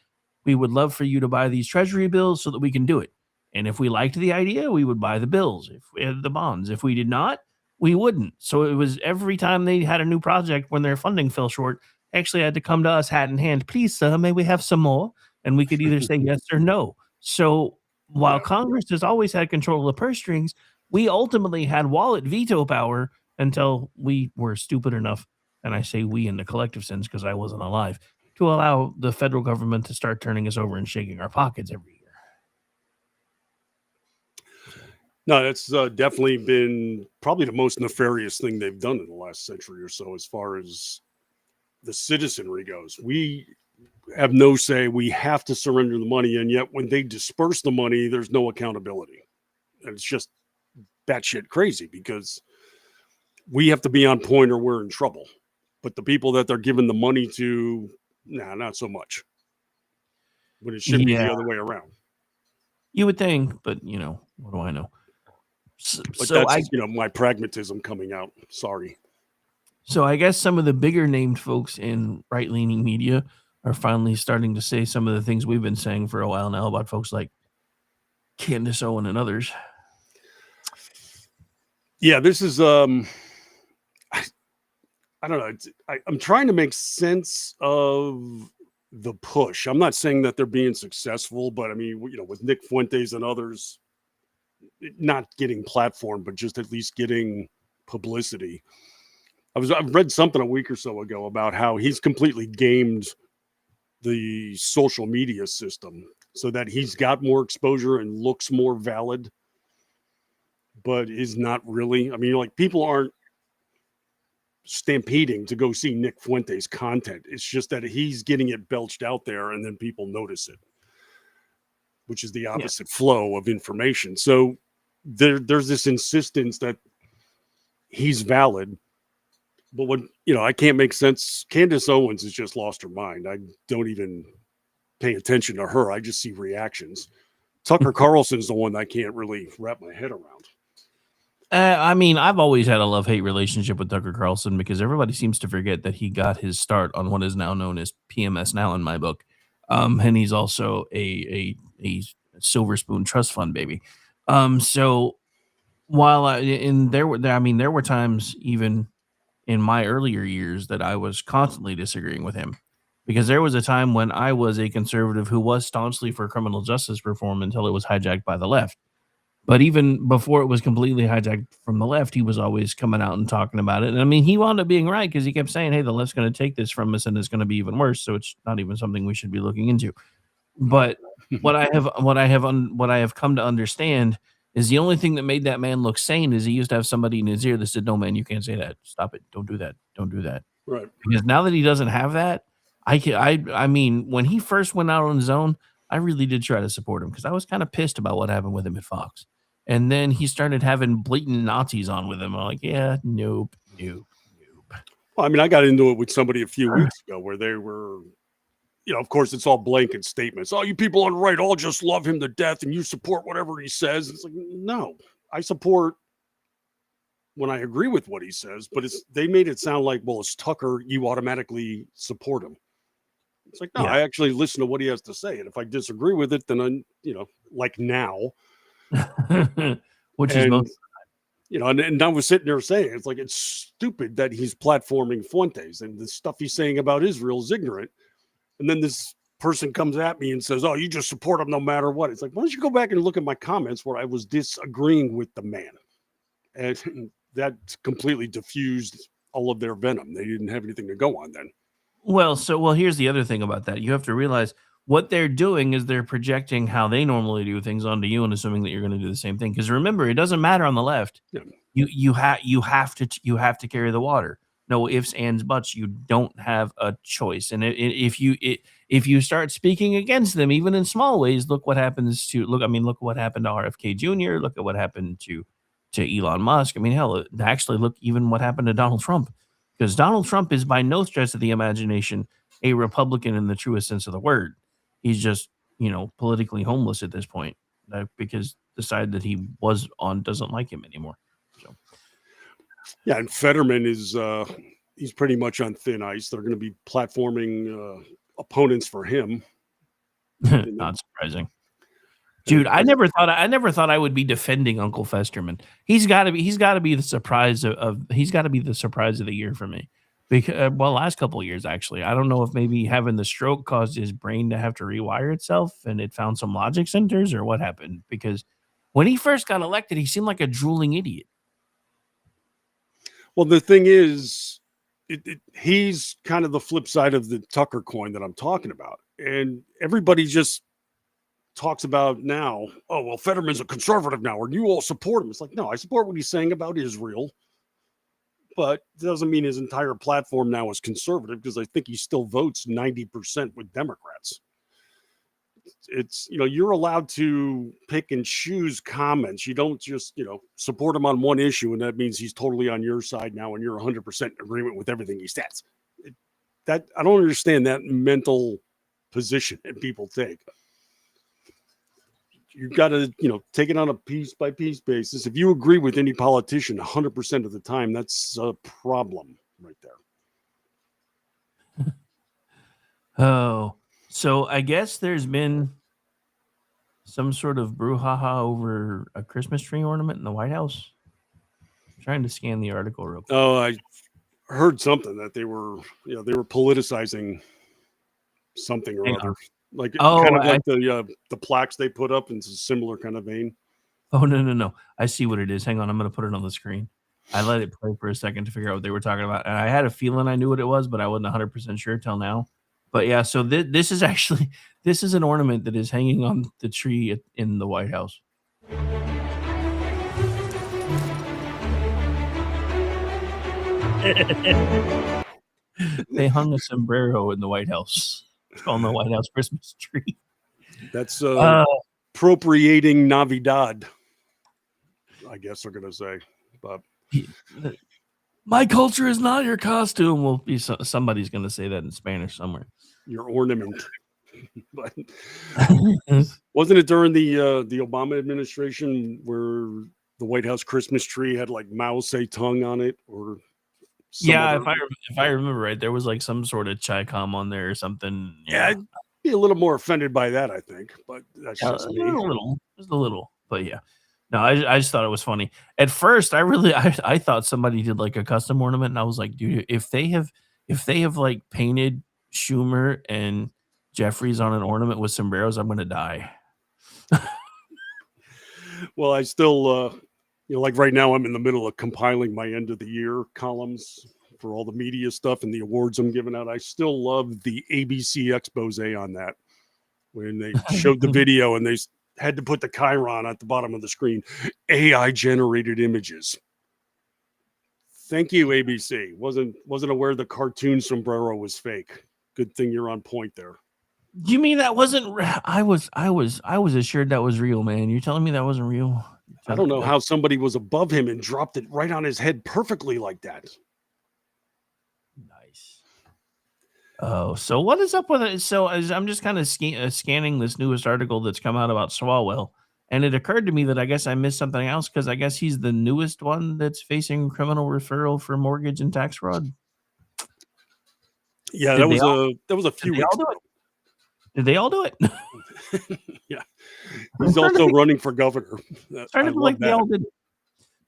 We would love for you to buy these treasury bills so that we can do it. And if we liked the idea, we would buy the bills, if we had the bonds. If we did not, we wouldn't. So it was every time they had a new project when their funding fell short, they actually had to come to us hat in hand. Please, sir, may we have some more? And we could either say yes or no. So while Congress has always had control of the purse strings, we ultimately had wallet veto power until we were stupid enough, and I say we in the collective sense because I wasn't alive, to allow the federal government to start turning us over and shaking our pockets every year. No, that's definitely been probably the most nefarious thing they've done in the last century or so as far as the citizenry goes. We have no say. We have to surrender the money, and yet when they disperse the money, there's no accountability. And it's just batshit crazy because we have to be on point or we're in trouble. But the people that they're giving the money to, not so much. But it should be the other way around. You would think, but what do I know? But that's my pragmatism coming out. Sorry. So I guess some of the bigger named folks in right-leaning media are finally starting to say some of the things we've been saying for a while now about folks like Candace Owen and others. Yeah, this is I don't know. I'm trying to make sense of the push. I'm not saying that they're being successful, but I mean, with Nick Fuentes and others not getting platform, but just at least getting publicity. I've read something a week or so ago about how he's completely gamed the social media system so that he's got more exposure and looks more valid, but is not really. I mean, like, people aren't stampeding to go see Nick Fuentes content. It's just that he's getting it belched out there and then people notice it, which is the opposite flow of information. So there's this insistence that he's valid, but when, I can't make sense. Candace Owens has just lost her mind. I don't even pay attention to her. I just see reactions. Tucker Carlson's the one that I can't really wrap my head around. I mean, I've always had a love-hate relationship with Tucker Carlson because everybody seems to forget that he got his start on what is now known as PMS Now in my book. And he's also a Silver Spoon Trust Fund baby. So while there were times even in my earlier years that I was constantly disagreeing with him, because there was a time when I was a conservative who was staunchly for criminal justice reform until it was hijacked by the left. But even before it was completely hijacked from the left, he was always coming out and talking about it. And I mean, he wound up being right because he kept saying, hey, the left's going to take this from us and it's going to be even worse. So it's not even something we should be looking into. But what I have come to understand is the only thing that made that man look sane is he used to have somebody in his ear that said, no, man, you can't say that. Stop it. Don't do that. Don't do that. Right. Because now that he doesn't have that, I mean, when he first went out on his own, I really did try to support him because I was kind of pissed about what happened with him at Fox. And then he started having blatant Nazis on with him. I'm like, yeah, nope. Well, I mean, I got into it with somebody a few weeks ago where they were, of course, it's all blanket statements. Oh, you people on the right all just love him to death and you support whatever he says. It's like, no, I support when I agree with what he says, but they made it sound like, well, it's Tucker, you automatically support him. It's like, no, I actually listen to what he has to say. And if I disagree with it, then I'm, like now. Which is most, and I was sitting there saying, it's like, it's stupid that he's platforming Fuentes and the stuff he's saying about Israel is ignorant. And then this person comes at me and says, oh, you just support him no matter what. It's like, why don't you go back and look at my comments where I was disagreeing with the man? And that completely diffused all of their venom. They didn't have anything to go on then. Well, here's the other thing about that. You have to realize what they're doing is they're projecting how they normally do things onto you and assuming that you're going to do the same thing. Because remember, it doesn't matter on the left. Yeah. You have to carry the water. No ifs, ands, buts. You don't have a choice. And if you start speaking against them, even in small ways, look what happens to look what happened to RFK Jr. Look at what happened to Elon Musk. I mean, hell, actually, look even what happened to Donald Trump. Because Donald Trump is by no stretch of the imagination a Republican in the truest sense of the word. He's just, politically homeless at this point because the side that he was on doesn't like him anymore. So, yeah, and Fetterman is he's pretty much on thin ice. They're going to be platforming opponents for him. Not surprising. Dude, I never thought I would be defending Uncle Festerman. He's got to be the surprise of the year for me. Because last couple of years actually. I don't know if maybe having the stroke caused his brain to have to rewire itself and it found some logic centers or what happened. Because when he first got elected, he seemed like a drooling idiot. Well, the thing is, he's kind of the flip side of the Tucker coin that I'm talking about, and everybody just talks about now, oh, well, Fetterman's a conservative now, or you all support him. It's like, no, I support what he's saying about Israel, but it doesn't mean his entire platform now is conservative because I think he still votes 90% with Democrats. It's, you're allowed to pick and choose comments. You don't just, support him on one issue and that means he's totally on your side now and you're 100% in agreement with everything he says. I don't understand that mental position that people take. You've got to, take it on a piece by piece basis. If you agree with any politician 100% of the time, that's a problem right there. Oh, so I guess there's been some sort of brouhaha over a Christmas tree ornament in the White House. I'm trying to scan the article real quick. Oh, I heard something that they were politicizing something or other. Like the plaques they put up in a similar kind of vein. Oh, no. I see what it is. Hang on. I'm going to put it on the screen. I let it play for a second to figure out what they were talking about. And I had a feeling I knew what it was, but I wasn't 100% sure till now. But yeah, so this is an ornament that is hanging on the tree in the White House. They hung a sombrero in the White House. It's on the White House Christmas tree. That's appropriating Navidad, I guess they're going to say. But my culture is not your costume. Will be somebody's going to say that in Spanish somewhere. Your ornament. But wasn't it during the Obama administration where the White House Christmas tree had like Mao Zedong on it, or if I remember right, there was like some sort of Chi-Com on there or something. Yeah, I'd be a little more offended by that, I think, but that's just me. Just a little, but yeah. No, I just thought it was funny. At first, I thought somebody did like a custom ornament, and I was like, dude, if they have like painted Schumer and Jeffries on an ornament with sombreros, I'm gonna die. Well, I still like right now I'm in the middle of compiling my end of the year columns for all the media stuff and the awards I'm giving out. I still love the ABC expose on that when they showed the video and they had to put the chyron at the bottom of the screen. AI generated images. Thank you, ABC. Wasn't aware the cartoon sombrero was fake. Good thing you're on point there. You mean that wasn't? I was assured that was real, man. You're telling me that wasn't real? I don't know how somebody was above him and dropped it right on his head perfectly like that. Nice. Oh, so what is up with it? So I'm just kind of scanning this newest article that's come out about Swalwell, and it occurred to me that I guess I missed something else because I guess he's the newest one that's facing criminal referral for mortgage and tax fraud. Yeah, Did that they was a few Did they all weeks do it? Did they all do it? Yeah. He's also running for governor. Starting I to feel love like they that. all did.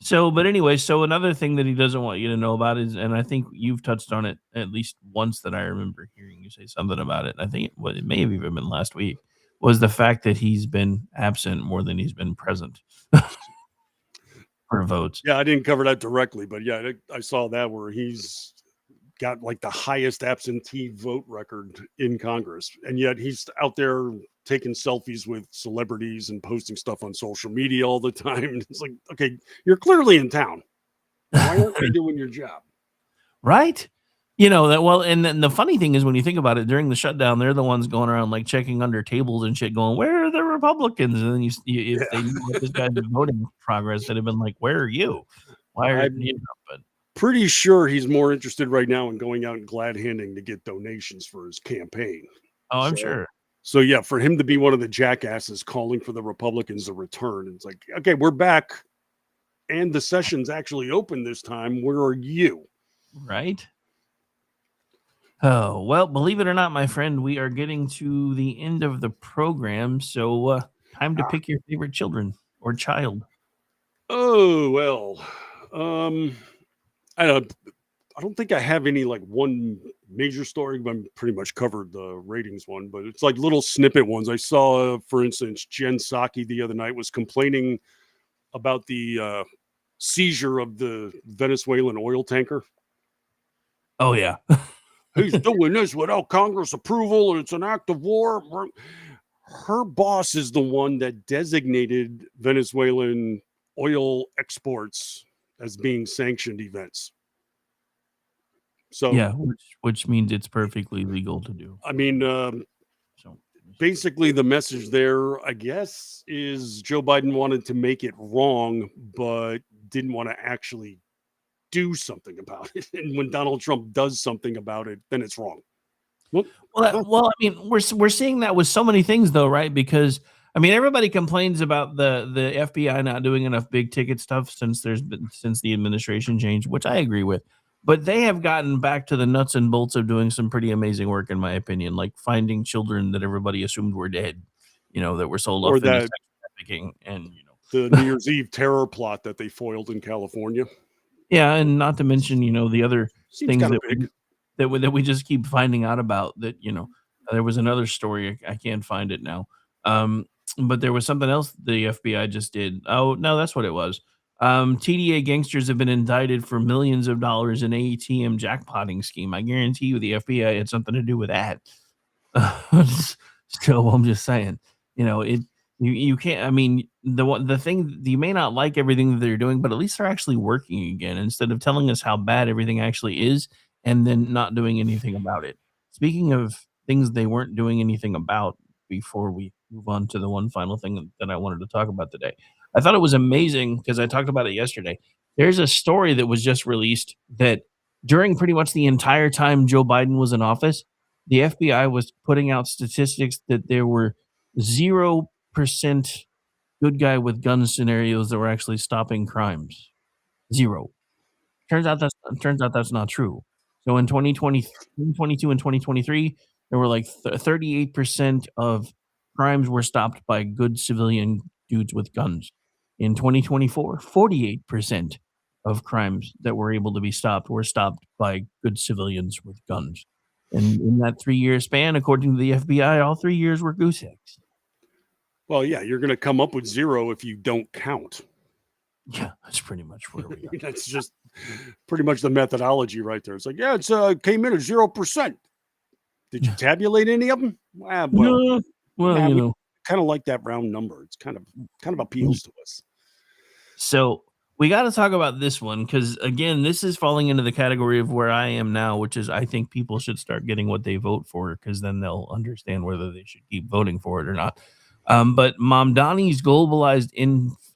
So, but anyway, so another thing that he doesn't want you to know about is, and I think you've touched on it at least once that I remember hearing you say something about it. I think it may have even been last week, was the fact that he's been absent more than he's been present for votes. Yeah, I didn't cover that directly, but yeah, I saw that where he's got like the highest absentee vote record in Congress. And yet he's out there taking selfies with celebrities and posting stuff on social media all the time. It's like, okay, you're clearly in town. Why aren't you doing your job? Right? You know that well, and then the funny thing is when you think about it, during the shutdown, they're the ones going around like checking under tables and shit, going, "Where are the Republicans?" And then if they knew what this guy's voting progress, they'd have been like, "Where are you? Why are you?" But Pretty sure he's more interested right now in going out and glad handing to get donations for his campaign. oh, I'm So- sure. So yeah, for him to be one of the jackasses calling for the Republicans to return, it's like, okay, we're back, and the session's actually open this time. Where are you? Right? Oh, well, believe it or not, my friend, we are getting to the end of the program. So, time to pick your favorite children or child. Oh well, I don't think I have any like one major story. I'm pretty much covered the ratings one, but it's like little snippet ones. I saw, for instance, Jen Psaki the other night was complaining about the seizure of the Venezuelan oil tanker. Oh, yeah. He's doing this without Congress approval, and it's an act of war. Her boss is the one that designated Venezuelan oil exports as being sanctioned events. So, Yeah, which means it's perfectly legal to do. I mean, So, basically the message there, I guess, is Joe Biden wanted to make it wrong, but didn't want to actually do something about it. And when Donald Trump does something about it, then it's wrong. well, I mean, we're seeing that with so many things, though, right? Because I mean, everybody complains about the FBI not doing enough big ticket stuff since the administration changed, which I agree with. But they have gotten back to the nuts and bolts of doing some pretty amazing work, in my opinion, like finding children that everybody assumed were dead, that were sold Or off into that- sex trafficking, and The New Year's Eve terror plot that they foiled in California. yeah, and not to mention the other Seems things kind that of big. that we just keep finding out about. That there was another story, I can't find it now, but there was something else the FBI just did. Oh no, that's what it was. TDA gangsters have been indicted for millions of dollars in ATM jackpotting scheme. I guarantee you the FBI had something to do with that. Still, I'm just saying, you can't. I mean, the thing, you may not like everything that they're doing, but at least they're actually working again instead of telling us how bad everything actually is and then not doing anything about it. Speaking of things they weren't doing anything about, before we move on to the one final thing that I wanted to talk about today, I thought it was amazing because I talked about it yesterday. There's a story that was just released that during pretty much the entire time Joe Biden was in office, the FBI was putting out statistics that there were 0% good guy with guns scenarios that were actually stopping crimes. 0. Turns out that's not true. So in 2020, 2022 and 2023, there were like 38% of crimes were stopped by good civilian dudes with guns. In 2024, 48% of crimes that were able to be stopped were stopped by good civilians with guns. And in that 3-year span, according to the FBI, all 3 years were goose eggs. Well, yeah, you're going to come up with 0 if you don't count. Yeah, that's pretty much where we are. That's just pretty much the methodology right there. It's like, yeah, it's came in at 0%. Did you tabulate any of them? Well, No, well, yeah, you we- know. kind of like that round number. It's kind of appeals to us. So we got to talk about this one because, again, this is falling into the category of where I am now, which is I think people should start getting what they vote for because then they'll understand whether they should keep voting for it or not. But Mamdani's globalized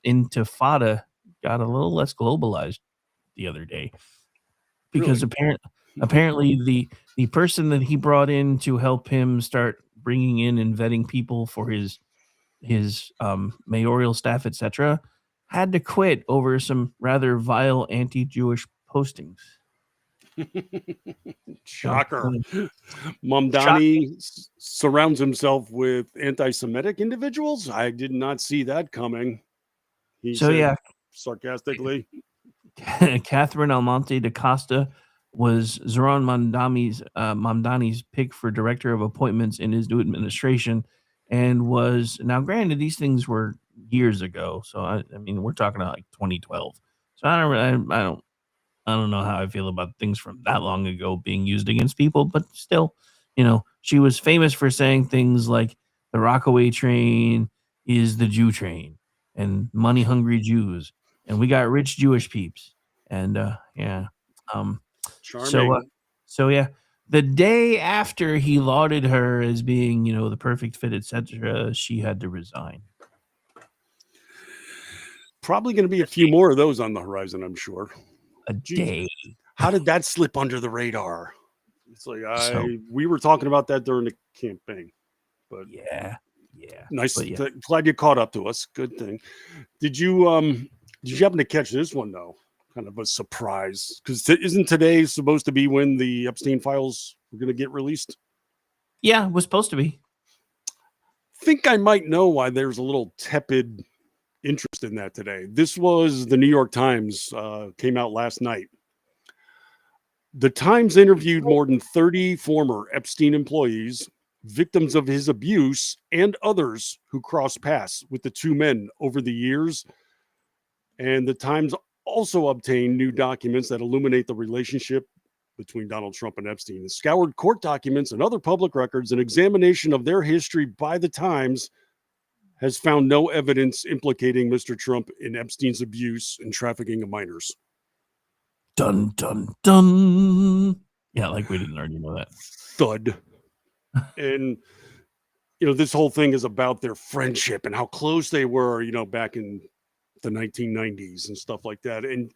intifada got a little less globalized the other day because apparently the person that he brought in to help him start bringing in and vetting people for his mayoral staff, etc., had to quit over some rather vile anti-Jewish postings. Shocker. Mamdani surrounds himself with anti-Semitic individuals. I did not see that coming. He said sarcastically. Catherine Almonte da Costa was Zoran Mamdani's pick for director of appointments in his new administration, and was now granted these things were years ago. So I mean, we're talking about like 2012. So I don't know how I feel about things from that long ago being used against people, but still, she was famous for saying things like the Rockaway train is the Jew train and money hungry Jews. And we got rich Jewish peeps. And Charming. So yeah, the day after he lauded her as being, the perfect fit, etc., she had to resign. Probably going to be a few more of those on the horizon, I'm sure. Day. How did that slip under the radar? It's like we were talking about that during the campaign, but yeah, nice. Glad you caught up to us. Good thing. Did you happen to catch this one though? Kind of a surprise because isn't today supposed to be when the Epstein files were going to get released? Yeah, it was supposed to be. Think I might know why there's a little tepid interest in that today. This was the New York Times, came out last night. The Times interviewed more than 30 former Epstein employees, victims of his abuse, and others who crossed paths with the two men over the years. And the Times also obtained new documents that illuminate the relationship between Donald Trump and Epstein. And scoured court documents and other public records. An examination of their history by the Times has found no evidence implicating Mr. Trump in Epstein's abuse and trafficking of minors. Dun, dun, dun. Yeah, like we didn't already know that. Thud. And, this whole thing is about their friendship and how close they were, back in the 1990s and stuff like that. And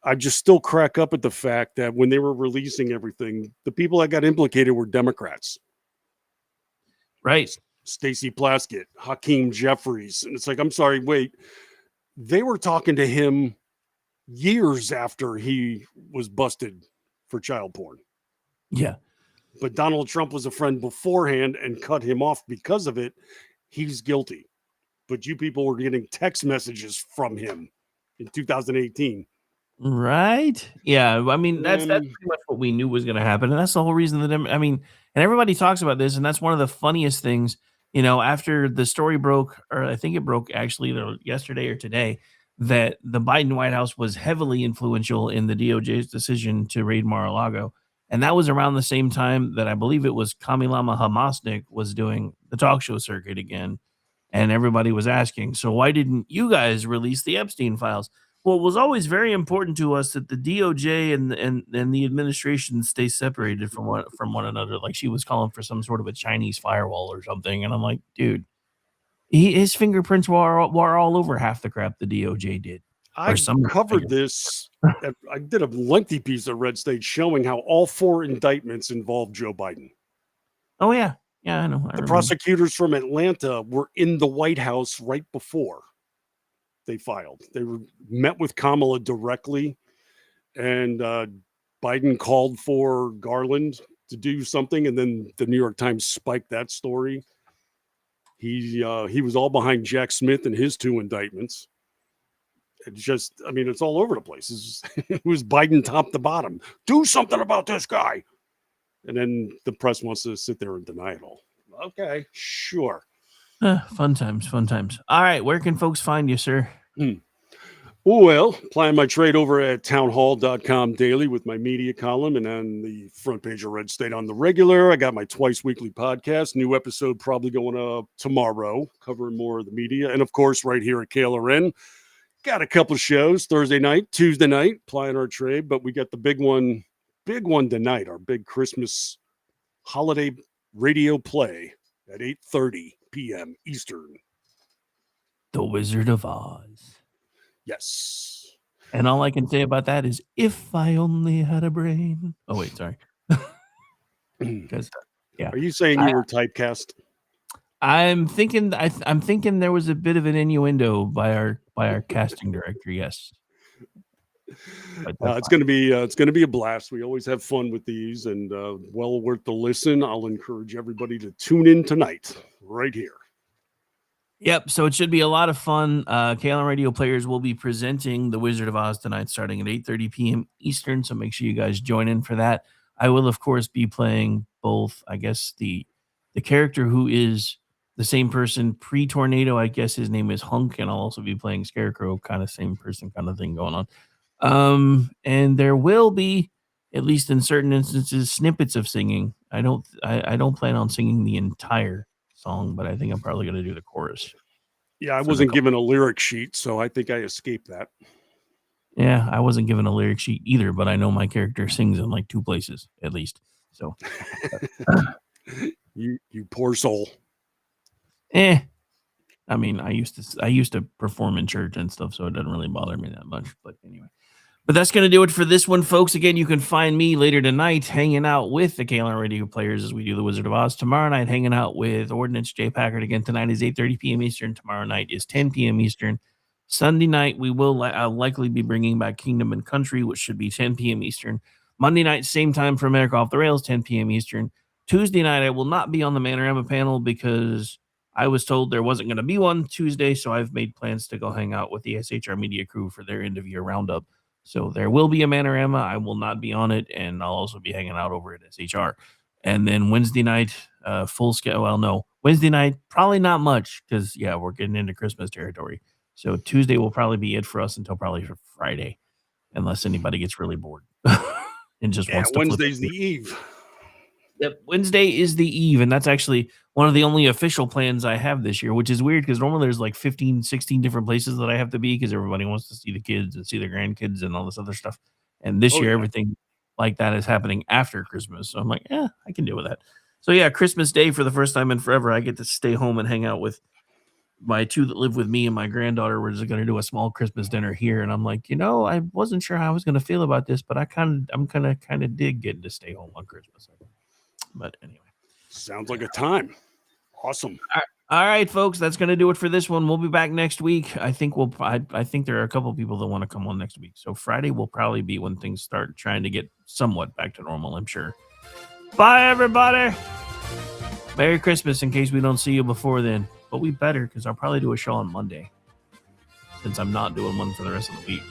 I just still crack up at the fact that when they were releasing everything, the people that got implicated were Democrats. Right. Stacey Plaskett, Hakeem Jeffries. And it's like, I'm sorry, wait. They were talking to him years after he was busted for child porn. Yeah. But Donald Trump was a friend beforehand and cut him off because of it. He's guilty. But you people were getting text messages from him in 2018. Right. Yeah. I mean, that's pretty much what we knew was going to happen. And that's the whole reason that, and everybody talks about this. And that's one of the funniest things, after the story broke, or I think it broke actually either yesterday or today, that the Biden White House was heavily influential in the DOJ's decision to raid Mar-a-Lago. And that was around the same time that I believe it was Kamilama Hamasnik was doing the talk show circuit again. And everybody was asking, so why didn't you guys release the Epstein files? Well, it was always very important to us that the DOJ and the administration stay separated from one another. Like she was calling for some sort of a Chinese firewall or something. And I'm like, dude, his fingerprints were all over half the crap the DOJ did. I covered this. I did a lengthy piece of Red State showing how all 4 indictments involved Joe Biden. Oh, yeah. Yeah, I know. The prosecutors from Atlanta were in the White House right before they filed. They met with Kamala directly, and Biden called for Garland to do something, and then the New York Times spiked that story. He was all behind Jack Smith and his 2 indictments. It's just, it's all over the place. It was Biden top to bottom. Do something about this guy. And then the press wants to sit there and deny it all. Okay, sure. Fun times. All right, where can folks find you, sir? Well, plying my trade over at townhall.com daily with my media column and on the front page of Red State on the regular. I got my twice weekly podcast. New episode probably going up tomorrow, covering more of the media. And, of course, right here at KLRN, Got a couple shows Thursday night, Tuesday night, plying our trade, but we got the big one tonight, our big Christmas holiday radio play at 8:30 p.m. Eastern. The Wizard of Oz. Yes. And all I can say about that is, if I only had a brain. Oh, wait, sorry. Because, yeah. Are you saying you were typecast? I'm thinking I'm thinking there was a bit of an innuendo by our casting director. Yes. It's going to be a blast. We always have fun with these, and well worth the listen. I'll encourage everybody to tune in tonight, right here. Yep. So it should be a lot of fun. KLM Radio Players will be presenting The Wizard of Oz tonight, starting at 8:30 p.m. Eastern. So make sure you guys join in for that. I will, of course, be playing both. I guess the character who is the same person pre-tornado. I guess his name is Hunk, and I'll also be playing Scarecrow, kind of same person, kind of thing going on. And there will be, at least in certain instances, snippets of singing. I don't plan on singing the entire song, but I think I'm probably going to do the chorus. Yeah, I wasn't given a lyric sheet, so I think I escaped that. Yeah, I wasn't given a lyric sheet either, but I know my character sings in like 2 places at least. So you poor soul. I mean, I used to perform in church and stuff, so it doesn't really bother me that much. But anyway. But that's going to do it for this one, folks. Again, you can find me later tonight hanging out with the KLR Radio Players as we do The Wizard of Oz. Tomorrow night, hanging out with Ordnance J. Packard. Again, tonight is 8:30 p.m. Eastern. Tomorrow night is 10 p.m. Eastern. Sunday night, we will likely be bringing back Kingdom and Country, which should be 10 p.m. Eastern. Monday night, same time for America Off the Rails, 10 p.m. Eastern. Tuesday night, I will not be on the Manorama panel because I was told there wasn't going to be one Tuesday, so I've made plans to go hang out with the SHR Media crew for their end-of-year roundup. So there will be a Manorama. I will not be on it, and I'll also be hanging out over at SHR. And then Wednesday night, full scale. Well, no. Wednesday night, probably not much because, yeah, we're getting into Christmas territory. So Tuesday will probably be it for us until probably for Friday, unless anybody gets really bored and just wants to. Wednesday's the eve. Yep, Wednesday is the eve, and that's actually one of the only official plans I have this year, which is weird because normally there's like 15, 16 different places that I have to be because everybody wants to see the kids and see their grandkids and all this other stuff. And this year, everything like that is happening after Christmas. So I'm like, yeah, I can deal with that. So yeah, Christmas Day for the first time in forever, I get to stay home and hang out with my 2 that live with me and my granddaughter. We're just going to do a small Christmas dinner here. And I'm like, I wasn't sure how I was going to feel about this, but I'm kind of dig getting to stay home on Christmas. But anyway. Sounds like a time. Awesome. All right, folks, that's going to do it for this one. We'll be back next week. I think I think there are a couple of people that want to come on next week. So Friday will probably be when things start trying to get somewhat back to normal, I'm sure. Bye, everybody. Merry Christmas in case we don't see you before then. But we better because I'll probably do a show on Monday since I'm not doing one for the rest of the week.